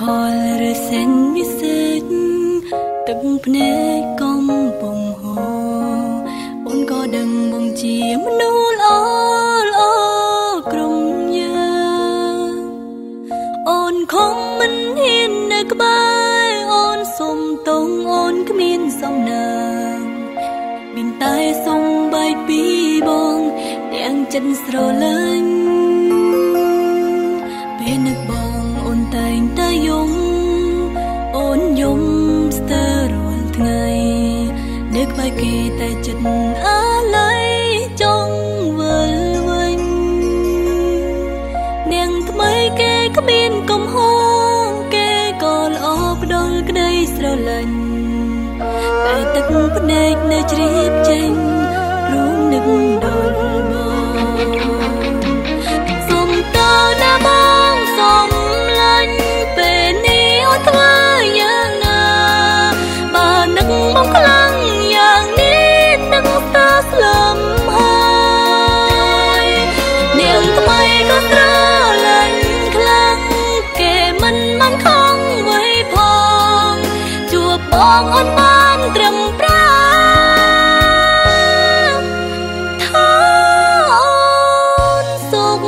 លឬសែនវិសេសទឹកភ្នែកកំពុងហូរអូនក៏ដឹងបងជាមនុស្សល្អល្អក្រុមយើងអូនคงមិនហ៊ាននៅក្បែរអូនសុំតងអូនគ្មានសំណាងមានតែសុំបែកពីបងទាំងចិត្តស្រឡាញ់ពេលនឹកបងអូនតែងតែយំអូនយំស្ទើររាល់ថ្ងៃនឹកបែកគេតែចិត្តអាឡ័យចង់វិលវិញនាងថ្មីគេគ្មានកំហុសគេក៏ល្អផ្ដល់ក្តីស្រឡាញ់តែទឹកភ្នែកនៅជ្រាបចេញរួមនឹកដល់បងសុំតើណាបងសុំលាញ់ពេលនេះអូនធ្វើយ៉ាងណាបើនឹកមកខ្លាំងយ៉ាងនេះនឹកតើស្លឹមហើយនាងថ្មីក៏ស្រឡាញ់ខ្លាំងគេមិនបានខំໄວផងជួបបងអូនបានត្រឹមប្រាថាអូនសុខ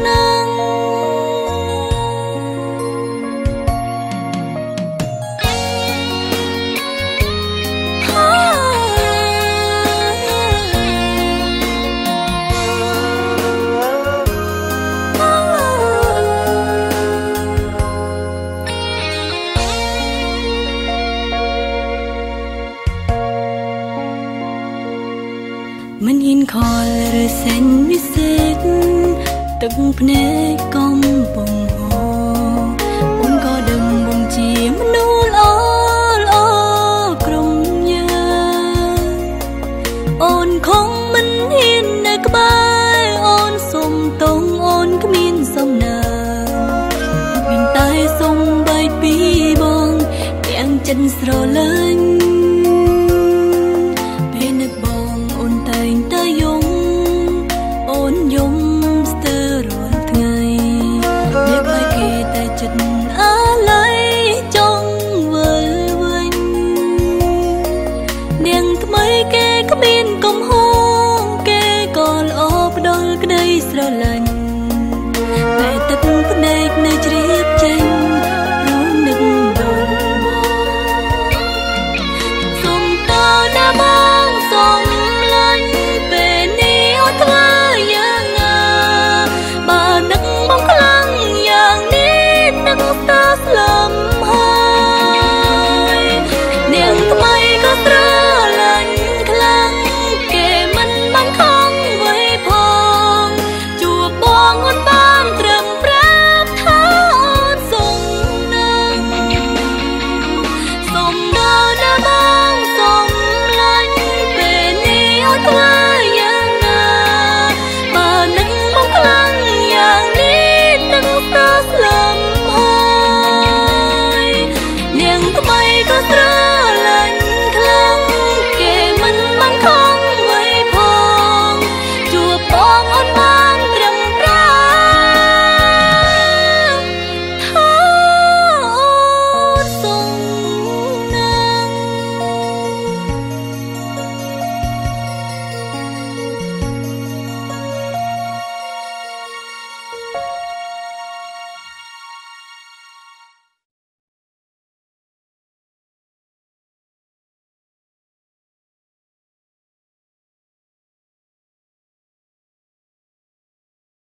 ណាស់មិនហ៊ានខលឬសែនវិសេសទឹកភ្នែកកំពុងហូរអូនក៏ដឹងបងជាមនុស្សល្អល្អក្រុមយើងអូនคงមិនហ៊ាននៅក្បែរអូនសុំតងអូនគ្មានសំណាងមានតែសុំបែកពីបងទាំងចិត្តស្រឡាញ់ពេលនឹកបងអូនតែងតែយំអូនយំស្ទើររាល់ថ្ងៃនឹកបែកគេតែចិត្តអាឡ័យចង់វិលវិញនាងថ្មីគេគ្មានកំហុសគេក៏ល្អផ្ដល់ក្តីស្រឡាញ់តែទឹកភ្នែកនៅជ្រាបចេញ